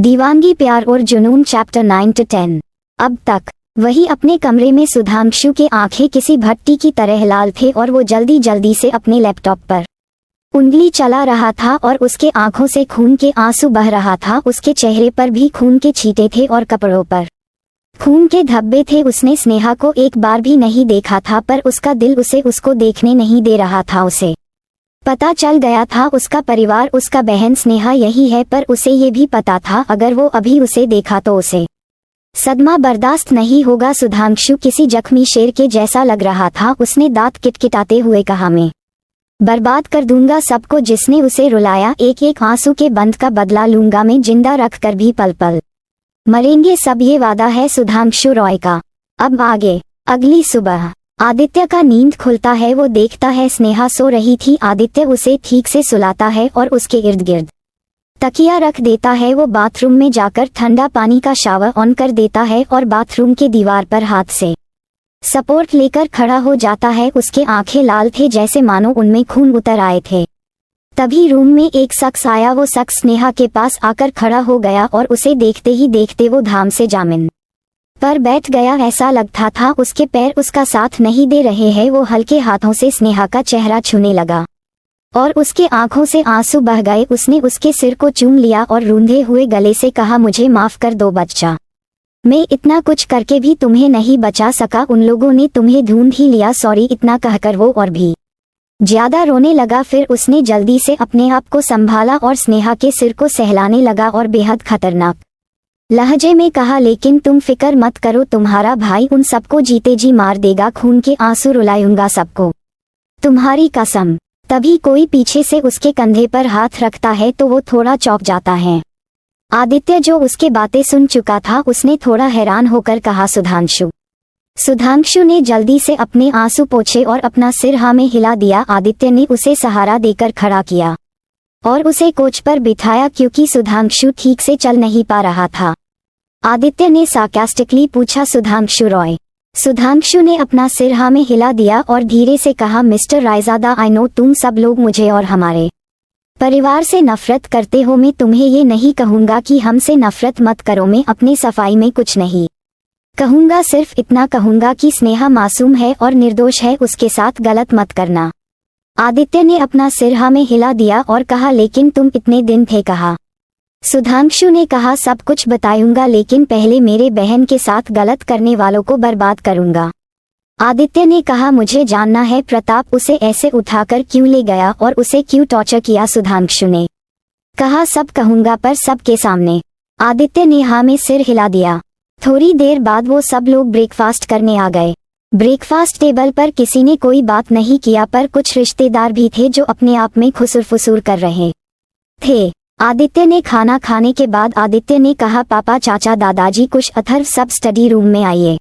दीवानगी प्यार और जुनून चैप्टर 9 to 10। अब तक वही अपने कमरे में सुधांशु के आंखें किसी भट्टी की तरह लाल थे और वो जल्दी जल्दी से अपने लैपटॉप पर उंगली चला रहा था और उसके आंखों से खून के आंसू बह रहा था। उसके चेहरे पर भी खून के छींटे थे और कपड़ों पर खून के धब्बे थे। उसने स्नेहा को एक बार भी नहीं देखा था, पर उसका दिल उसको देखने नहीं दे रहा था। उसे पता चल गया था उसका परिवार, उसका बहन स्नेहा यही है, पर उसे ये भी पता था अगर वो अभी उसे देखा तो उसे सदमा बर्दाश्त नहीं होगा। सुधांशु किसी जख्मी शेर के जैसा लग रहा था। उसने दांत किटकिटाते हुए कहा, मैं बर्बाद कर दूंगा सबको जिसने उसे रुलाया। एक एक आंसू के बंद का बदला लूंगा मैं, जिंदा रख कर भी पल पल मरेंगे सब, ये वादा है सुधांशु रॉय का। अब आगे। अगली सुबह आदित्य का नींद खुलता है। वो देखता है स्नेहा सो रही थी। आदित्य उसे ठीक से सुलाता है और उसके इर्द गिर्द तकिया रख देता है। वो बाथरूम में जाकर ठंडा पानी का शावर ऑन कर देता है और बाथरूम के दीवार पर हाथ से सपोर्ट लेकर खड़ा हो जाता है। उसके आंखें लाल थे जैसे मानो उनमें खून उतर आए थे। तभी रूम में एक शख्स आया। वो शख्स स्नेहा के पास आकर खड़ा हो गया और उसे देखते ही देखते वो धाम से जामिन पर बैठ गया। ऐसा लगता था उसके पैर उसका साथ नहीं दे रहे हैं। वो हल्के हाथों से स्नेहा का चेहरा छूने लगा और उसके आंखों से आंसू बह गए। उसने उसके सिर को चूम लिया और रूंधे हुए गले से कहा, मुझे माफ कर दो बच्चा, मैं इतना कुछ करके भी तुम्हें नहीं बचा सका। उन लोगों ने तुम्हें ढूंढ ही लिया, सॉरी। इतना कहकर वो और भी ज्यादा रोने लगा। फिर उसने जल्दी से अपने आप को संभाला और स्नेहा के सिर को सहलाने लगा और बेहद खतरनाक लहजे में कहा, लेकिन तुम फिक्र मत करो, तुम्हारा भाई उन सबको जीते जी मार देगा। खून के आंसू रुलाऊंगा सबको, तुम्हारी कसम। तभी कोई पीछे से उसके कंधे पर हाथ रखता है तो वो थोड़ा चौंक जाता है। आदित्य जो उसके बातें सुन चुका था, उसने थोड़ा हैरान होकर कहा, सुधांशु। सुधांशु ने जल्दी से अपने आंसू पोंछे और अपना सिर हाँ में हिला दिया। आदित्य ने उसे सहारा देकर खड़ा किया और उसे कोच पर बिठाया क्योंकि सुधांशु ठीक से चल नहीं पा रहा था। आदित्य ने सार्कास्टिकली पूछा, सुधांशु रॉय? सुधांशु ने अपना सिर हाँ में हिला दिया और धीरे से कहा, मिस्टर रायजादा, आई नो तुम सब लोग मुझे और हमारे परिवार से नफरत करते हो। मैं तुम्हें ये नहीं कहूंगा कि हमसे नफरत मत करो। मैं अपने सफाई में कुछ नहीं कहूंगा, सिर्फ इतना कहूंगा कि स्नेहा मासूम है और निर्दोष है, उसके साथ गलत मत करना। आदित्य ने अपना सिर हाँ में हिला दिया और कहा, लेकिन तुम इतने दिन थे कहा। सुधांशु ने कहा, सब कुछ बताऊंगा, लेकिन पहले मेरे बहन के साथ गलत करने वालों को बर्बाद करूंगा। आदित्य ने कहा, मुझे जानना है प्रताप उसे ऐसे उठाकर क्यों ले गया और उसे क्यों टॉर्चर किया। सुधांशु ने कहा, सब कहूंगा, पर सबके सामने। आदित्य ने हाँ में सिर हिला दिया। थोड़ी देर बाद वो सब लोग ब्रेकफास्ट करने आ गए। ब्रेकफास्ट टेबल पर किसी ने कोई बात नहीं किया, पर कुछ रिश्तेदार भी थे जो अपने आप में खुसुर फुसूर कर रहे थे। आदित्य ने खाना खाने के बाद आदित्य ने कहा, पापा, चाचा, दादाजी, कुछ अथर्व, सब स्टडी रूम में आइए।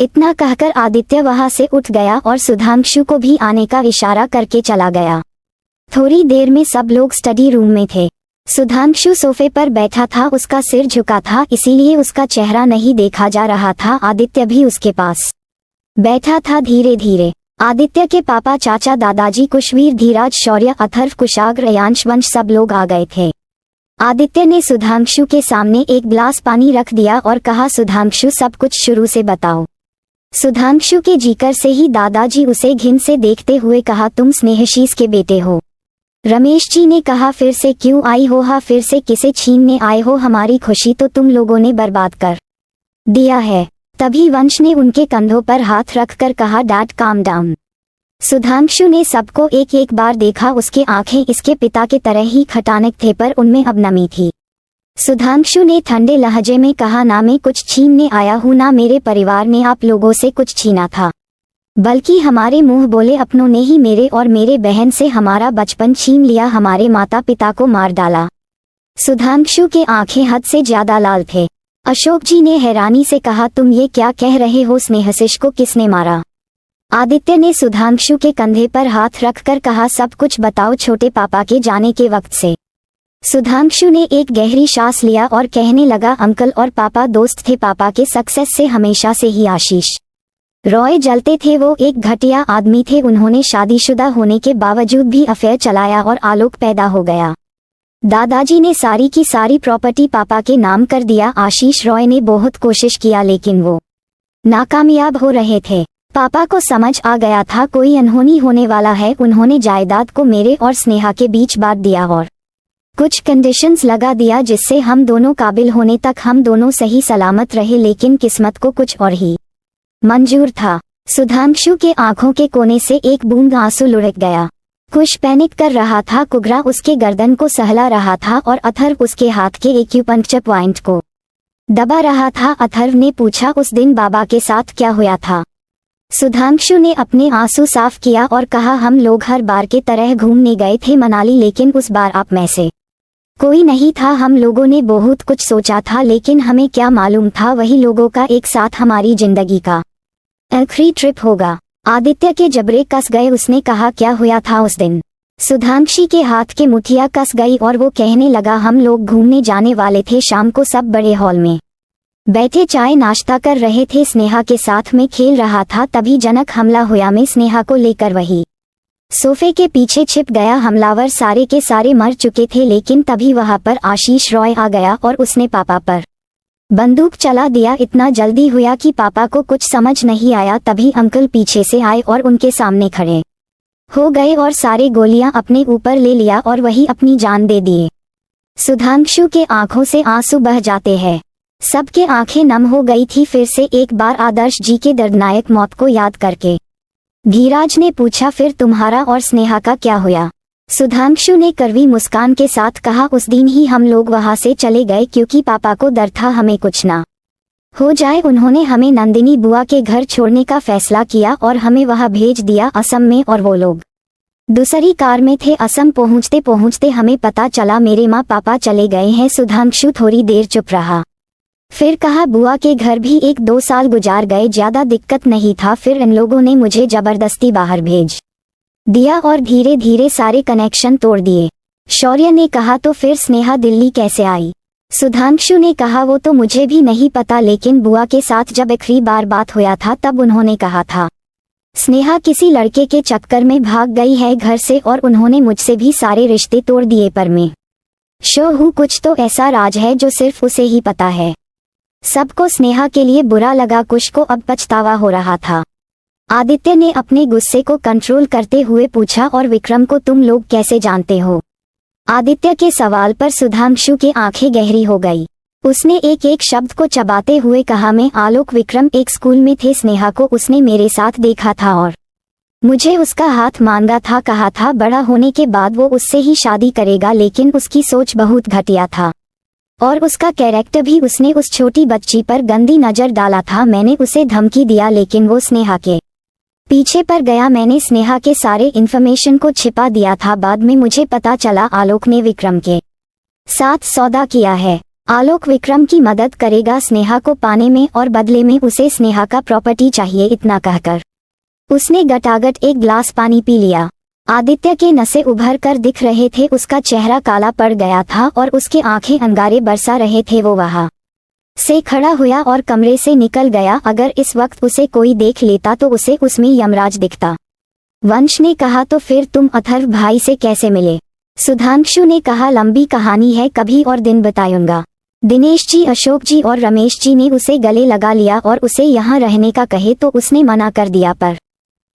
इतना कहकर आदित्य वहां से उठ गया और सुधांशु को भी आने का इशारा करके चला गया। थोड़ी देर में सब लोग स्टडी रूम में थे। सुधांशु सोफे पर बैठा था, उसका सिर झुका था, इसीलिए उसका चेहरा नहीं देखा जा रहा था। आदित्य भी उसके पास बैठा था। धीरे धीरे आदित्य के पापा, चाचा, दादाजी, कुशवीर, धीराज, शौर्य, अथर्व, कुशाग्र, यांश, वंश सब लोग आ गए थे। आदित्य ने सुधांशु के सामने एक गिलास पानी रख दिया और कहा, सुधांशु, सब कुछ शुरू से बताओ। सुधांशु के जिक्र से ही दादाजी उसे घिन से देखते हुए कहा, तुम स्नेहशीष के बेटे हो। रमेश जी ने कहा, फिर से क्यों आई हो? हाँ, फिर से किसे छीनने आए हो? हमारी खुशी तो तुम लोगों ने बर्बाद कर दिया है। तभी वंश ने उनके कंधों पर हाथ रखकर कहा, डैड काम डाउन। सुधांशु ने सबको एक एक बार देखा। उसके आंखें इसके पिता के तरह ही खटानक थे, पर उनमें अब नमी थी। सुधांशु ने ठंडे लहजे में कहा, ना मैं कुछ छीनने आया हूँ, ना मेरे परिवार ने आप लोगों से कुछ छीना था, बल्कि हमारे मुंह बोले अपनों ने ही मेरे और मेरे बहन से हमारा बचपन छीन लिया, हमारे माता पिता को मार डाला। सुधांशु के आंखें हद से ज्यादा लाल थे। अशोक जी ने हैरानी से कहा, तुम ये क्या कह रहे हो? स्नेहशीष को किसने मारा? आदित्य ने सुधांशु के कंधे पर हाथ रखकर कहा, सब कुछ बताओ छोटे पापा के जाने के वक्त से। सुधांशु ने एक गहरी सांस लिया और कहने लगा, अंकल और पापा दोस्त थे, पापा के सक्सेस से हमेशा से ही आशीष रॉय जलते थे। वो एक घटिया आदमी थे। उन्होंने शादीशुदा होने के बावजूद भी अफेयर चलाया और आलोक पैदा हो गया। दादाजी ने सारी की सारी प्रॉपर्टी पापा के नाम कर दिया। आशीष रॉय ने बहुत कोशिश किया लेकिन वो नाकामयाब हो रहे थे। पापा को समझ आ गया था कोई अनहोनी होने वाला है। उन्होंने जायदाद को मेरे और स्नेहा के बीच बांट दिया और कुछ कंडीशंस लगा दिया जिससे हम दोनों काबिल होने तक हम दोनों सही सलामत रहे, लेकिन किस्मत को कुछ और ही मंजूर था। सुधांशु के आंखों के कोने से एक बूंद आंसू लुढ़क गया। कुश पैनिक कर रहा था। कुगरा उसके गर्दन को सहला रहा था और अथर्व उसके हाथ के एक्यूपंक्चर पॉइंट को दबा रहा था। अथर्व ने पूछा, उस दिन बाबा के साथ क्या हुआ था? सुधांशु ने अपने आंसू साफ किया और कहा, हम लोग हर बार के तरह घूमने गए थे मनाली, लेकिन उस बार आप में से कोई नहीं था। हम लोगों ने बहुत कुछ सोचा था लेकिन हमें क्या मालूम था वही लोगों का एक साथ हमारी जिंदगी का आखिरी ट्रिप होगा। आदित्य के जबड़े कस गए। उसने कहा, क्या हुआ था उस दिन? सुधांशी के हाथ के मुठिया कस गई और वो कहने लगा, हम लोग घूमने जाने वाले थे। शाम को सब बड़े हॉल में बैठे चाय नाश्ता कर रहे थे। स्नेहा के साथ में खेल रहा था। तभी जनक हमला हुआ। मैं स्नेहा को लेकर वही सोफे के पीछे छिप गया। हमलावर सारे के सारे मर चुके थे, लेकिन तभी वहां पर आशीष रॉय आ गया और उसने पापा पर बंदूक चला दिया। इतना जल्दी हुआ कि पापा को कुछ समझ नहीं आया। तभी अंकल पीछे से आए और उनके सामने खड़े हो गए और सारे गोलियां अपने ऊपर ले लिया और वही अपनी जान दे दिए। सुधांशु के आंखों से आंसू बह जाते हैं। सबके आंखें नम हो गई थी। फिर से एक बार आदर्श जी के दर्दनायक मौत को याद करके धीराज ने पूछा, फिर तुम्हारा और स्नेहा का क्या हुआ? सुधांशु ने कड़वी मुस्कान के साथ कहा, उस दिन ही हम लोग वहां से चले गए क्योंकि पापा को डर था हमें कुछ ना हो जाए। उन्होंने हमें नंदिनी बुआ के घर छोड़ने का फैसला किया और हमें वहां भेज दिया असम में, और वो लोग दूसरी कार में थे। असम पहुंचते पहुंचते हमें पता चला मेरे माँ पापा चले गए हैं। सुधांशु थोड़ी देर चुप रहा, फिर कहा, बुआ के घर भी 1-2 साल गुजार गए, ज्यादा दिक्कत नहीं था। फिर इन लोगों ने मुझे जबरदस्ती बाहर भेज दिया और धीरे धीरे सारे कनेक्शन तोड़ दिए। शौर्य ने कहा, तो फिर स्नेहा दिल्ली कैसे आई? सुधांशु ने कहा, वो तो मुझे भी नहीं पता, लेकिन बुआ के साथ जब आखिरी बार बात हुआ था तब उन्होंने कहा था स्नेहा किसी लड़के के चक्कर में भाग गई है घर से, और उन्होंने मुझसे भी सारे रिश्ते तोड़ दिए। पर मैं श्योर हूँ कुछ तो ऐसा राज है जो सिर्फ उसे ही पता है। सबको स्नेहा के लिए बुरा लगा। कुश को अब पछतावा हो रहा था। आदित्य ने अपने गुस्से को कंट्रोल करते हुए पूछा, और विक्रम को तुम लोग कैसे जानते हो? आदित्य के सवाल पर सुधांशु की आंखें गहरी हो गई। उसने एक एक शब्द को चबाते हुए कहा, मैं आलोक विक्रम एक स्कूल में थे। स्नेहा को उसने मेरे साथ देखा था और मुझे उसका हाथ मांगा था। कहा था बड़ा होने के बाद वो उससे ही शादी करेगा, लेकिन उसकी सोच बहुत घटिया था और उसका कैरेक्टर भी। उसने उस छोटी बच्ची पर गंदी नजर डाला था। मैंने उसे धमकी दिया लेकिन वो स्नेहा के पीछे पर गया। मैंने स्नेहा के सारे इन्फॉर्मेशन को छिपा दिया था। बाद में मुझे पता चला आलोक ने विक्रम के साथ सौदा किया है। आलोक विक्रम की मदद करेगा स्नेहा को पाने में, और बदले में उसे स्नेहा का प्रॉपर्टी चाहिए। इतना कहकर उसने गटागट एक ग्लास पानी पी लिया। आदित्य के नसें उभर कर दिख रहे थे। उसका चेहरा काला पड़ गया था और उसके आंखें अंगारे बरसा रहे थे। वो वहां से खड़ा हुआ और कमरे से निकल गया। अगर इस वक्त उसे कोई देख लेता तो उसे उसमें यमराज दिखता। वंश ने कहा, तो फिर तुम अथर्व भाई से कैसे मिले? सुधांशु ने कहा, लंबी कहानी है, कभी और दिन बताऊंगा। दिनेश जी, अशोक जी और रमेश जी ने उसे गले लगा लिया और उसे यहाँ रहने का कहे तो उसने मना कर दिया, पर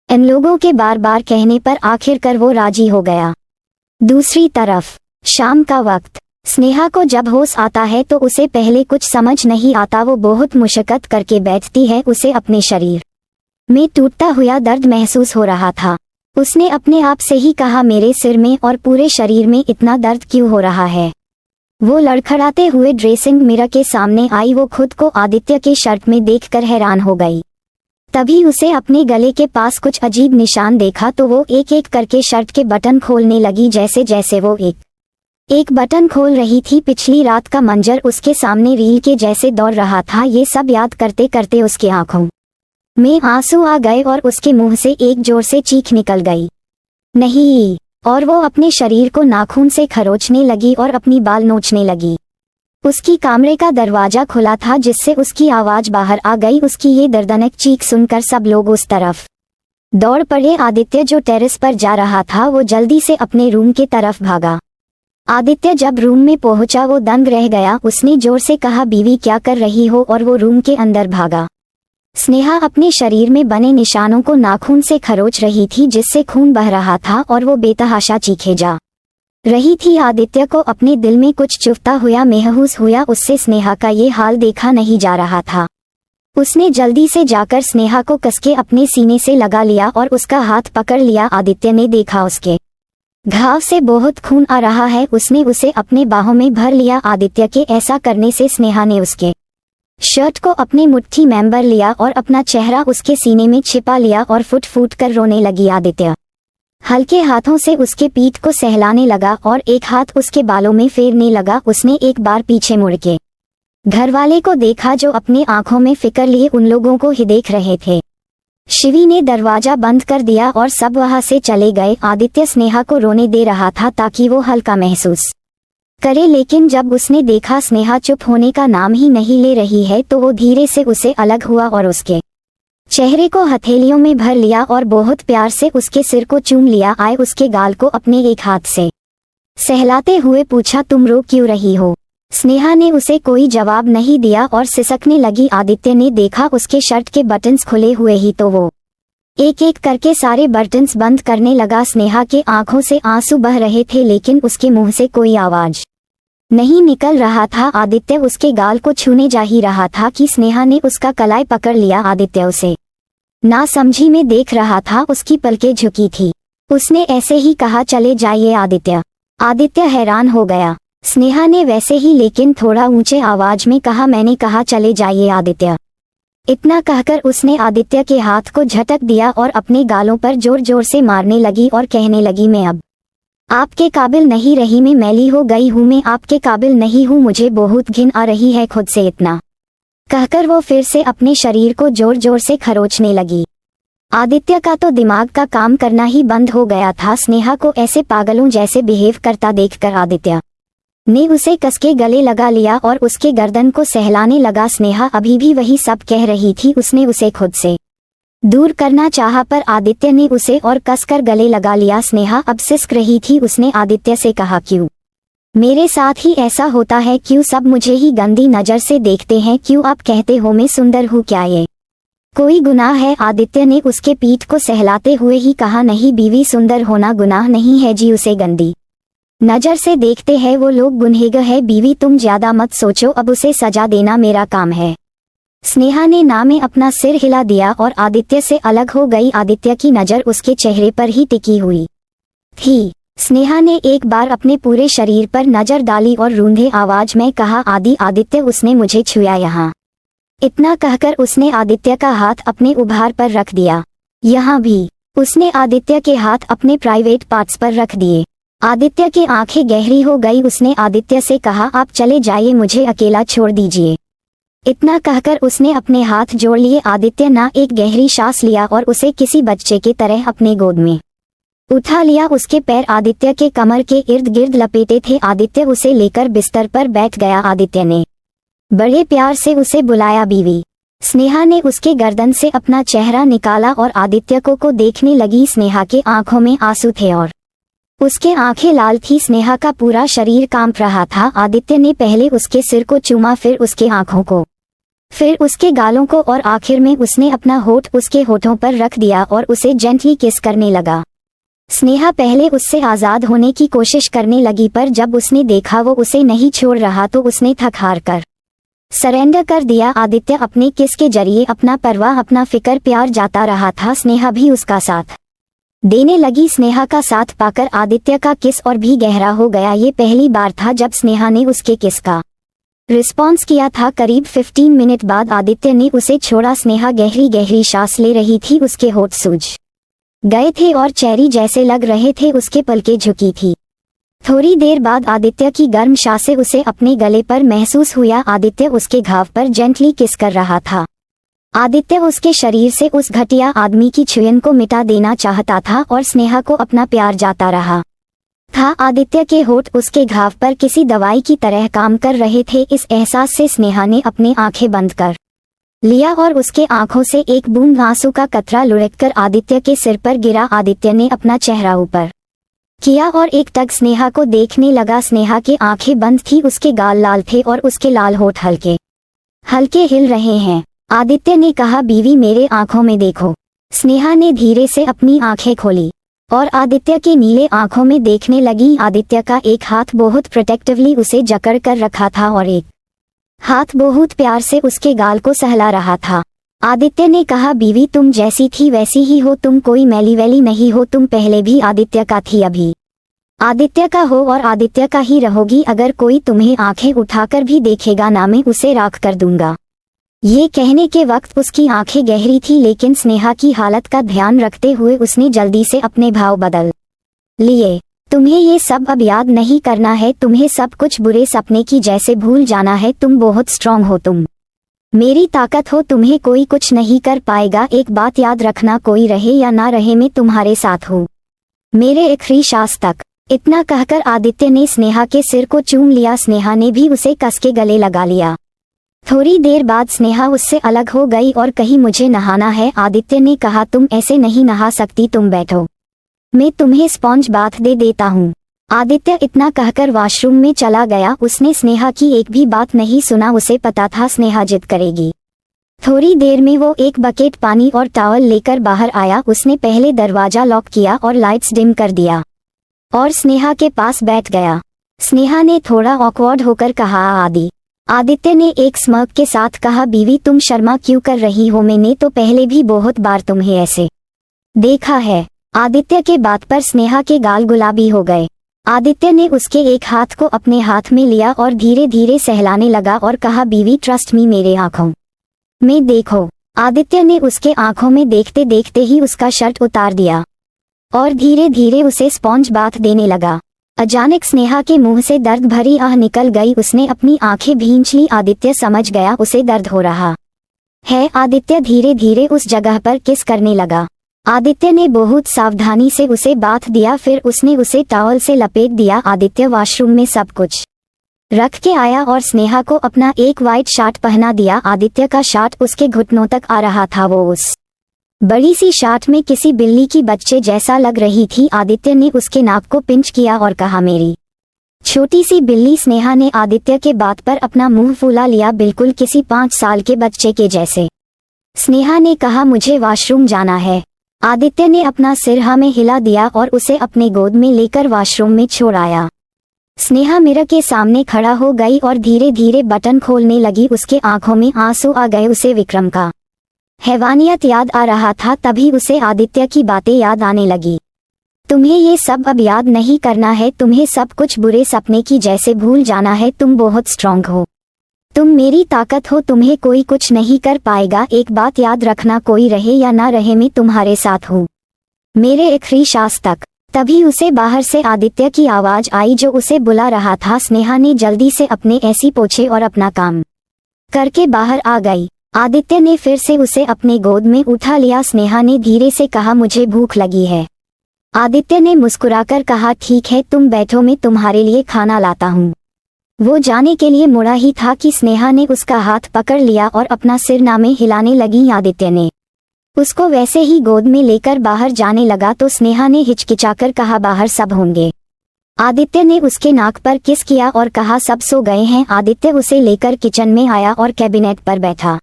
इन लोगों के बार बार कहने पर आखिरकार वो राजी हो गया। दूसरी तरफ शाम का वक्त। स्नेहा को जब होश आता है तो उसे पहले कुछ समझ नहीं आता। वो बहुत मुशक्कत करके बैठती है। उसे अपने शरीर में टूटता हुआ दर्द महसूस हो रहा था। उसने अपने आप से ही कहा, मेरे सिर में और पूरे शरीर में इतना दर्द क्यों हो रहा है? वो लड़खड़ाते हुए ड्रेसिंग मिरर के सामने आई। वो खुद को आदित्य के शर्ट में देखकर हैरान हो गई। तभी उसे अपने गले के पास कुछ अजीब निशान देखा तो वो एक एक करके शर्ट के बटन खोलने लगी। जैसे जैसे वो एक बटन खोल रही थी, पिछली रात का मंजर उसके सामने रील के जैसे दौड़ रहा था। ये सब याद करते करते उसके आंखों में आंसू आ गए और उसके मुंह से एक जोर से चीख निकल गई, नहीं! और वो अपने शरीर को नाखून से खरोचने लगी और अपनी बाल नोचने लगी। उसकी कमरे का दरवाजा खुला था जिससे उसकी आवाज बाहर आ गई। उसकी ये दर्दनाक चीख सुनकर सब लोग उस तरफ दौड़ पड़े। आदित्य जो टेरेस पर जा रहा था वो जल्दी से अपने रूम की तरफ भागा। आदित्य जब रूम में पहुंचा वो दंग रह गया। उसने जोर से कहा, बीवी क्या कर रही हो, और वो रूम के अंदर भागा। स्नेहा अपने शरीर में बने निशानों को नाखून से खरोच रही थी जिससे खून बह रहा था और वो बेतहाशा चीखे जा रही थी। आदित्य को अपने दिल में कुछ चुभता हुआ महसूस हुआ। उससे स्नेहा का ये हाल देखा नहीं जा रहा था। उसने जल्दी से जाकर स्नेहा को कसके अपने सीने से लगा लिया और उसका हाथ पकड़ लिया। आदित्य ने देखा उसके घाव से बहुत खून आ रहा है। उसने उसे अपने बाहों में भर लिया। आदित्य के ऐसा करने से स्नेहा ने उसके शर्ट को अपने मुट्ठी में भर लिया और अपना चेहरा उसके सीने में छिपा लिया और फुट फुट कर रोने लगी। आदित्य हल्के हाथों से उसके पीठ को सहलाने लगा और एक हाथ उसके बालों में फेरने लगा। उसने एक बार पीछे मुड़ के घर वाले को देखा जो अपनी आंखों में फिक्र लिए उन लोगों को ही देख रहे थे। शिवी ने दरवाजा बंद कर दिया और सब वहां से चले गए। आदित्य स्नेहा को रोने दे रहा था ताकि वो हल्का महसूस करे, लेकिन जब उसने देखा स्नेहा चुप होने का नाम ही नहीं ले रही है तो वो धीरे से उसे अलग हुआ और उसके चेहरे को हथेलियों में भर लिया और बहुत प्यार से उसके सिर को चूम लिया। आए उसके गाल को अपने एक हाथ से सहलाते हुए पूछा, तुम रो क्यों रही हो? स्नेहा ने उसे कोई जवाब नहीं दिया और सिसकने लगी। आदित्य ने देखा उसके शर्ट के बटन्स खुले हुए ही तो वो एक एक करके सारे बटन्स बंद करने लगा। स्नेहा के आंखों से आंसू बह रहे थे लेकिन उसके मुंह से कोई आवाज नहीं निकल रहा था। आदित्य उसके गाल को छूने जा ही रहा था कि स्नेहा ने उसका कलाई पकड़ लिया। आदित्य उसे नासमझी में देख रहा था। उसकी पलकें झुकी थी। उसने ऐसे ही कहा, चले जाइए आदित्य। आदित्य हैरान हो गया। स्नेहा ने वैसे ही लेकिन थोड़ा ऊंचे आवाज में कहा, मैंने कहा चले जाइए आदित्य। इतना कहकर उसने आदित्य के हाथ को झटक दिया और अपने गालों पर जोर जोर से मारने लगी और कहने लगी, मैं अब आपके काबिल नहीं रही, मैं मैली हो गई हूँ, मैं आपके काबिल नहीं हूँ, मुझे बहुत घिन आ रही है खुद से। इतना कहकर वो फिर से अपने शरीर को जोर जोर से खरोचने लगी। आदित्य का तो दिमाग का काम करना ही बंद हो गया था। स्नेहा को ऐसे पागलों जैसे बिहेव करता देखकर आदित्य ने उसे कसके गले लगा लिया और उसके गर्दन को सहलाने लगा। स्नेहा अभी भी वही सब कह रही थी। उसने उसे खुद से दूर करना चाहा पर आदित्य ने उसे और कसकर गले लगा लिया। स्नेहा अब सिसक रही थी। उसने आदित्य से कहा, क्यों मेरे साथ ही ऐसा होता है? क्यों सब मुझे ही गंदी नजर से देखते हैं? क्यों आप कहते हो मैं सुंदर हूँ? क्या ये कोई गुनाह है? आदित्य ने उसके पीठ को सहलाते हुए ही कहा, नहीं बीवी, सुंदर होना गुनाह नहीं है जी, उसे गंदी नजर से देखते हैं वो लोग गुनहगार है। बीवी तुम ज्यादा मत सोचो, अब उसे सजा देना मेरा काम है। स्नेहा ने ना में अपना सिर हिला दिया और आदित्य से अलग हो गई। आदित्य की नजर उसके चेहरे पर ही टिकी हुई थी। स्नेहा ने एक बार अपने पूरे शरीर पर नजर डाली और रूंधे आवाज में कहा, आदित्य उसने मुझे छुआ यहाँ। इतना कहकर उसने आदित्य का हाथ अपने उभार पर रख दिया। यहाँ भी उसने आदित्य के हाथ अपने प्राइवेट पार्ट्स पर रख दिए। आदित्य की आंखें गहरी हो गई। उसने आदित्य से कहा, आप चले जाइए, मुझे अकेला छोड़ दीजिए। इतना कहकर उसने अपने हाथ जोड़ लिए। आदित्य ने एक गहरी सांस लिया और उसे किसी बच्चे की तरह अपने गोद में उठा लिया। उसके पैर आदित्य के कमर के इर्द गिर्द लपेटे थे। आदित्य उसे लेकर बिस्तर पर बैठ गया। आदित्य ने बड़े प्यार से उसे बुलाया, बीवी। स्नेहा ने उसके गर्दन से अपना चेहरा निकाला और आदित्य को देखने लगी। स्नेहा के आंखों में आंसू थे और उसके आंखें लाल थी। स्नेहा का पूरा शरीर कांप रहा था। आदित्य ने पहले उसके सिर को चूमा, फिर उसके आंखों को, फिर उसके गालों को और आखिर में उसने अपना होठ उसके होठों पर रख दिया और उसे जेंटली किस करने लगा। स्नेहा पहले उससे आजाद होने की कोशिश करने लगी पर जब उसने देखा वो उसे नहीं छोड़ रहा तो उसने थक हार कर सरेंडर कर दिया। आदित्य अपने किस के जरिए अपना परवाह, अपना फिक्र, प्यार जाता रहा था। स्नेहा भी उसका साथ देने लगी। स्नेहा का साथ पाकर आदित्य का किस और भी गहरा हो गया। ये पहली बार था जब स्नेहा ने उसके किस का रिस्पॉन्स किया था। करीब 15 मिनट बाद आदित्य ने उसे छोड़ा। स्नेहा गहरी गहरी सांस ले रही थी। उसके होठ सूज गए थे और चेरी जैसे लग रहे थे। उसके पलकें झुकी थी। थोड़ी देर बाद आदित्य की गर्म सांसें उसे अपने गले पर महसूस हुआ। आदित्य उसके घाव पर जेंटली किस कर रहा था। आदित्य उसके शरीर से उस घटिया आदमी की छुयन को मिटा देना चाहता था और स्नेहा को अपना प्यार जाता रहा था। आदित्य के होठ उसके घाव पर किसी दवाई की तरह काम कर रहे थे। इस एहसास से स्नेहा ने अपनी आंखें बंद कर लिया और उसके आंखों से एक बूंद आंसू का कतरा लुढ़ककर आदित्य के सिर पर गिरा। आदित्य ने अपना चेहरा ऊपर किया और एक टक स्नेहा को देखने लगा। स्नेहा की आंखें बंद थी, उसके गाल लाल थे और उसके लाल होठ हल्के हल्के हिल रहे हैं। आदित्य ने कहा, बीवी मेरे आंखों में देखो। स्नेहा ने धीरे से अपनी आंखें खोली और आदित्य के नीले आंखों में देखने लगी। आदित्य का एक हाथ बहुत प्रोटेक्टिवली उसे जकड़ कर रखा था और एक हाथ बहुत प्यार से उसके गाल को सहला रहा था। आदित्य ने कहा, बीवी तुम जैसी थी वैसी ही हो, तुम कोई मैली वैली नहीं हो, तुम पहले भी आदित्य का थी, अभी आदित्य का हो और आदित्य का ही रहोगी। अगर कोई तुम्हें आंखें उठाकर भी देखेगा ना, मैं उसे राख कर दूंगा। ये कहने के वक्त उसकी आंखें गहरी थी, लेकिन स्नेहा की हालत का ध्यान रखते हुए उसने जल्दी से अपने भाव बदल लिए। तुम्हें ये सब अब याद नहीं करना है, तुम्हें सब कुछ बुरे सपने की जैसे भूल जाना है। तुम बहुत स्ट्रांग हो, तुम मेरी ताकत हो, तुम्हें कोई कुछ नहीं कर पाएगा। एक बात याद रखना, कोई रहे या ना रहे, मैं तुम्हारे साथ हूँ मेरे आखिरी सांस तक। इतना कहकर आदित्य ने स्नेहा के सिर को चूम लिया। स्नेहा ने भी उसे कस के गले लगा लिया। थोड़ी देर बाद स्नेहा उससे अलग हो गई और कही, मुझे नहाना है। आदित्य ने कहा, तुम ऐसे नहीं नहा सकती, तुम बैठो, मैं तुम्हें स्पॉन्ज बाथ दे देता हूँ। आदित्य इतना कहकर वॉशरूम में चला गया। उसने स्नेहा की एक भी बात नहीं सुना, उसे पता था स्नेहा जिद करेगी। थोड़ी देर में वो एक बकेट पानी और टॉवल लेकर बाहर आया। उसने पहले दरवाजा लॉक किया और लाइट्स डिम कर दिया और स्नेहा के पास बैठ गया। स्नेहा ने थोड़ा ऑकवर्ड होकर कहा, आदित्य ने एक स्मर्क के साथ कहा, बीवी तुम शर्मा क्यों कर रही हो, मैंने तो पहले भी बहुत बार तुम्हें ऐसे देखा है। आदित्य के बात पर स्नेहा के गाल गुलाबी हो गए। आदित्य ने उसके एक हाथ को अपने हाथ में लिया और धीरे धीरे सहलाने लगा और कहा, बीवी ट्रस्ट मी, मेरे आंखों में देखो। आदित्य ने उसके आंखों में देखते देखते ही उसका शर्ट उतार दिया और धीरे धीरे उसे स्पॉन्ज बाथ देने लगा। अचानक स्नेहा के मुंह से दर्द भरी आह निकल गई। उसने अपनी आंखें भींच ली। आदित्य समझ गया उसे दर्द हो रहा है। आदित्य धीरे धीरे उस जगह पर किस करने लगा। आदित्य ने बहुत सावधानी से उसे बाथ दिया, फिर उसने उसे टॉवल से लपेट दिया। आदित्य वॉशरूम में सब कुछ रख के आया और स्नेहा को अपना एक वाइट शर्ट पहना दिया। आदित्य का शर्ट उसके घुटनों तक आ रहा था। वो उस बड़ी सी शर्ट में किसी बिल्ली की बच्चे जैसा लग रही थी। आदित्य ने उसके नाक को पिंच किया और कहा, मेरी छोटी सी बिल्ली। स्नेहा ने आदित्य के बात पर अपना मुंह फुला लिया, बिल्कुल किसी 5 साल के बच्चे के जैसे। स्नेहा ने कहा, मुझे वॉशरूम जाना है। आदित्य ने अपना सिर हाँ में हिला दिया और उसे अपने गोद में लेकर वॉशरूम में छोड़ आया। स्नेहा मिरर के सामने खड़ा हो गई और धीरे धीरे बटन खोलने लगी। उसके आंखों में आंसू आ गए। उसे विक्रम का हैवानियत याद आ रहा था। तभी उसे आदित्य की बातें याद आने लगी। तुम्हें ये सब अब याद नहीं करना है, तुम्हें सब कुछ बुरे सपने की जैसे भूल जाना है। तुम बहुत स्ट्रांग हो, तुम मेरी ताकत हो, तुम्हें कोई कुछ नहीं कर पाएगा। एक बात याद रखना, कोई रहे या ना रहे, मैं तुम्हारे साथ हूँ मेरे आखिरी सांस तक। तभी उसे बाहर से आदित्य की आवाज आई जो उसे बुला रहा था। स्नेहा ने जल्दी से अपने ऐसी पोछे और अपना काम करके बाहर आ गई। आदित्य ने फिर से उसे अपने गोद में उठा लिया। स्नेहा ने धीरे से कहा, मुझे भूख लगी है। आदित्य ने मुस्कुराकर कहा, ठीक है तुम बैठो, मैं तुम्हारे लिए खाना लाता हूँ। वो जाने के लिए मुड़ा ही था कि स्नेहा ने उसका हाथ पकड़ लिया और अपना सिर नामे हिलाने लगी। आदित्य ने उसको वैसे ही गोद में लेकर बाहर जाने लगा तो स्नेहा ने हिचकिचाकर कहा, बाहर सब होंगे। आदित्य ने उसके नाक पर किस किया और कहा, सब सो गए हैं। आदित्य उसे लेकर किचन में आया और कैबिनेट पर बैठा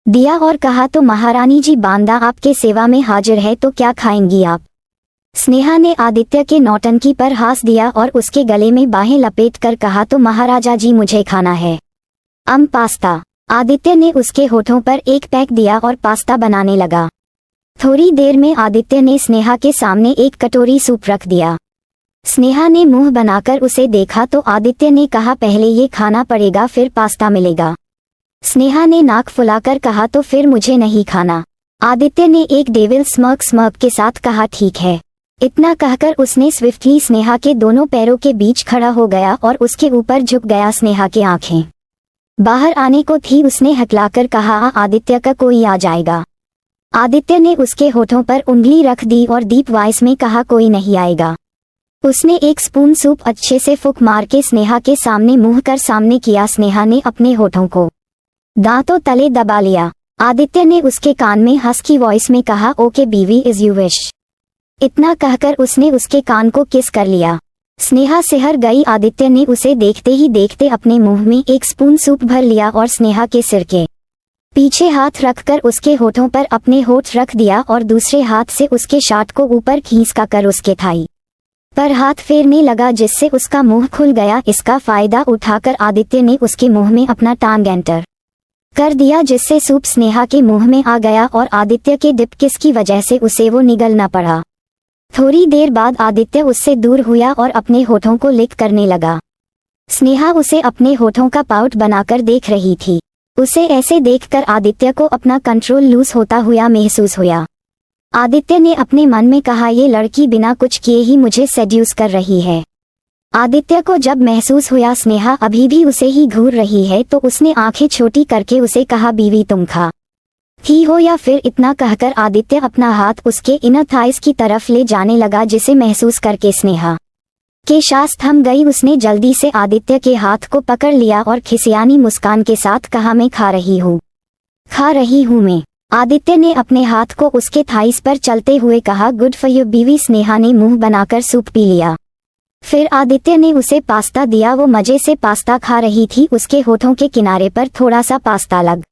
दिया और कहा, तो महारानी जी, बांदा आपके सेवा में हाजिर है, तो क्या खाएंगी आप। स्नेहा ने आदित्य के नौटंकी पर हंस दिया और उसके गले में बाहें लपेट कर कहा, तो महाराजा जी मुझे खाना है पास्ता। आदित्य ने उसके होठों पर एक पैक दिया और पास्ता बनाने लगा। थोड़ी देर में आदित्य ने स्नेहा के सामने एक कटोरी सूप रख दिया। स्नेहा ने मुंह बनाकर उसे देखा तो आदित्य ने कहा, पहले ये खाना पड़ेगा फिर पास्ता मिलेगा। स्नेहा ने नाक फुलाकर कहा, तो फिर मुझे नहीं खाना। आदित्य ने एक डेविल स्मर्क के साथ कहा, ठीक है। इतना कहकर उसने स्विफ्टली स्नेहा के दोनों पैरों के बीच खड़ा हो गया और उसके ऊपर झुक गया। स्नेहा की आंखें बाहर आने को थी। उसने हकलाकर कहा, आदित्य का कोई आ जाएगा। आदित्य ने उसके होठों पर उंगली रख दी और डीप वॉइस में कहा, कोई नहीं आएगा। उसने एक स्पून सूप अच्छे से फूंक मार के स्नेहा के सामने मुंह कर सामने किया। स्नेहा ने अपने होठों को दांतों तले दबा लिया। आदित्य ने उसके कान में हस्की वॉइस में कहा, ओके बीवी, इज यू विश। इतना कहकर उसने उसके कान को किस कर लिया। स्नेहा सिहर गई। आदित्य ने उसे देखते ही देखते अपने मुंह में एक स्पून सूप भर लिया और स्नेहा के सिर के पीछे हाथ रखकर उसके होठों पर अपने होठ रख दिया और दूसरे हाथ से उसके शार्ट को ऊपर खींचका कर उसके थाई पर हाथ फेरने लगा, जिससे उसका मुंह खुल गया। इसका फायदा उठाकर आदित्य ने उसके मुंह में अपना टांग एंटर कर दिया, जिससे सूप स्नेहा के मुंह में आ गया और आदित्य के डिप किस की वजह से उसे वो निगलना पड़ा। थोड़ी देर बाद आदित्य उससे दूर हुआ और अपने होठों को लिक करने लगा। स्नेहा उसे अपने होठों का पाउट बनाकर देख रही थी। उसे ऐसे देखकर आदित्य को अपना कंट्रोल लूज होता हुआ महसूस हुआ। आदित्य ने अपने मन में कहा, ये लड़की बिना कुछ किए ही मुझे सेड्यूस कर रही है। आदित्य को जब महसूस हुआ स्नेहा अभी भी उसे ही घूर रही है, तो उसने आंखें छोटी करके उसे कहा, बीवी तुम खा ही हो या फिर। इतना कहकर आदित्य अपना हाथ उसके इनर थाइस की तरफ ले जाने लगा, जिसे महसूस करके स्नेहा के सांस थम गई। उसने जल्दी से आदित्य के हाथ को पकड़ लिया और खिसियानी मुस्कान के साथ कहा, मैं खा रही हूँ मैं। आदित्य ने अपने हाथ को उसके थाइस पर चलते हुए कहा, गुड फॉर यू बीवी। स्नेहा ने मुंह बनाकर सूप पी लिया। फिर आदित्य ने उसे पास्ता दिया। वो मजे से पास्ता खा रही थी। उसके होठों के किनारे पर थोड़ा सा पास्ता लग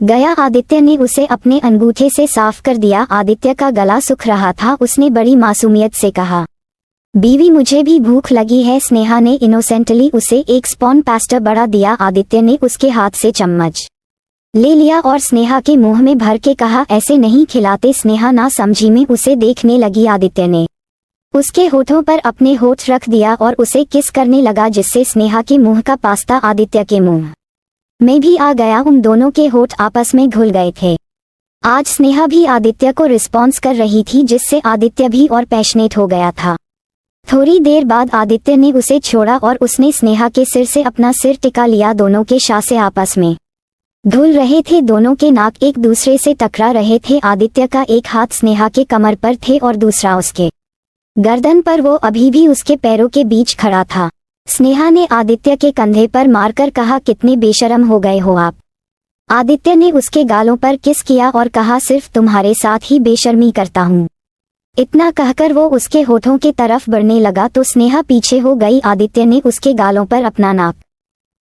गया। आदित्य ने उसे अपने अंगूठे से साफ कर दिया। आदित्य का गला सूख रहा था। उसने बड़ी मासूमियत से कहा, बीवी मुझे भी भूख लगी है। स्नेहा ने इनोसेंटली उसे एक स्पॉन पास्ता बड़ा दिया। आदित्य ने उसके हाथ से चम्मच ले लिया और स्नेहा के मुंह में भर के कहा, ऐसे नहीं खिलाते। स्नेहा ना समझी में उसे देखने लगी। आदित्य ने उसके होठों पर अपने होठ रख दिया और उसे किस करने लगा, जिससे स्नेहा के मुंह का पास्ता आदित्य के मुंह में भी आ गया। उन दोनों के होठ आपस में घुल गए थे। आज स्नेहा भी आदित्य को रिस्पॉन्स कर रही थी, जिससे आदित्य भी और पैशनेट हो गया था। थोड़ी देर बाद आदित्य ने उसे छोड़ा और उसने स्नेहा के सिर से अपना सिर टिका लिया। दोनों के सांसें आपस में घुल रहे थे। दोनों के नाक एक दूसरे से टकरा रहे थे। आदित्य का एक हाथ स्नेहा के कमर पर थे और दूसरा उसके गर्दन पर। वो अभी भी उसके पैरों के बीच खड़ा था। स्नेहा ने आदित्य के कंधे पर मारकर कहा, कितने बेशरम हो गए हो आप। आदित्य ने उसके गालों पर किस किया और कहा, सिर्फ तुम्हारे साथ ही बेशर्मी करता हूँ। इतना कहकर वो उसके होठों के तरफ बढ़ने लगा, तो स्नेहा पीछे हो गई। आदित्य ने उसके गालों पर अपना नाक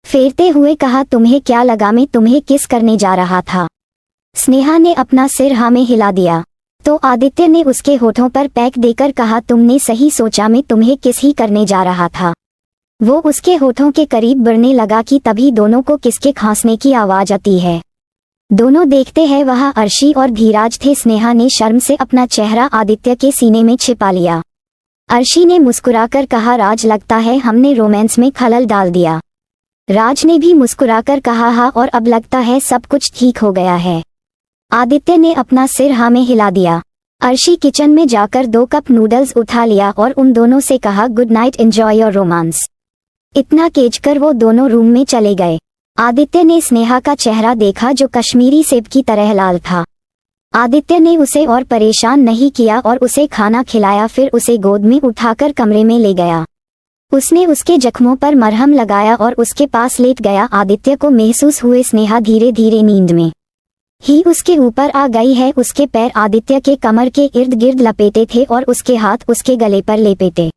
फेरते हुए कहा, तुम्हें क्या लगा मैं तुम्हें किस करने जा रहा था। स्नेहा ने अपना सिर हाँ में हिला दिया, तो आदित्य ने उसके होठों पर पैक देकर कहा, तुमने सही सोचा, मैं तुम्हें किस ही करने जा रहा था। वो उसके होठों के करीब बढ़ने लगा कि तभी दोनों को किसके खांसने की आवाज आती है। दोनों देखते हैं वहां अर्शी और धीराज थे। स्नेहा ने शर्म से अपना चेहरा आदित्य के सीने में छिपा लिया। अर्शी ने मुस्कुराकर कहा, राज लगता है हमने रोमांस में खलल डाल दिया। राज ने भी मुस्कुराकर कहा, हाँ, और अब लगता है सब कुछ ठीक हो गया है। आदित्य ने अपना सिर हाँ में हिला दिया। अर्शी किचन में जाकर 2 कप नूडल्स उठा लिया और उन दोनों से कहा, good night, enjoy your romance. इतना कहकर वो दोनों रूम में चले गए। आदित्य ने स्नेहा का चेहरा देखा, जो कश्मीरी सेब की तरह लाल था। आदित्य ने उसे और परेशान नहीं किया और उसे खाना खिलाया। फिर उसे गोद में उठाकर कमरे में ले गया। उसने उसके जख्मों पर मरहम लगाया और उसके पास लेट गया। आदित्य को महसूस हुए स्नेहा धीरे धीरे नींद में ही उसके ऊपर आ गई है। उसके पैर आदित्य के कमर के इर्द गिर्द लपेटे थे और उसके हाथ उसके गले पर लेपेटे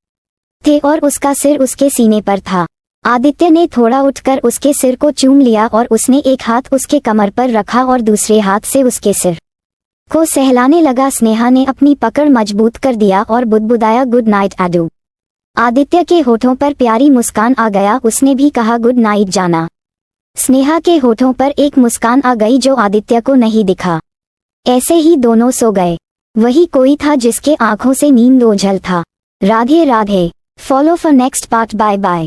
थे और उसका सिर उसके सीने पर था। आदित्य ने थोड़ा उठकर उसके सिर को चूम लिया और उसने एक हाथ उसके कमर पर रखा और दूसरे हाथ से उसके सिर को सहलाने लगा। स्नेहा ने अपनी पकड़ मजबूत कर दिया और बुदबुदाया, गुड नाइट आडू। आदित्य के होठों पर प्यारी मुस्कान आ गया। उसने भी कहा, गुड नाइट जाना। स्नेहा के होठों पर एक मुस्कान आ गई जो आदित्य को नहीं दिखा। ऐसे ही दोनों सो गए। वही कोई था जिसके आंखों से नींद ओझल था। Radhe Radhe. Follow for next part. Bye bye.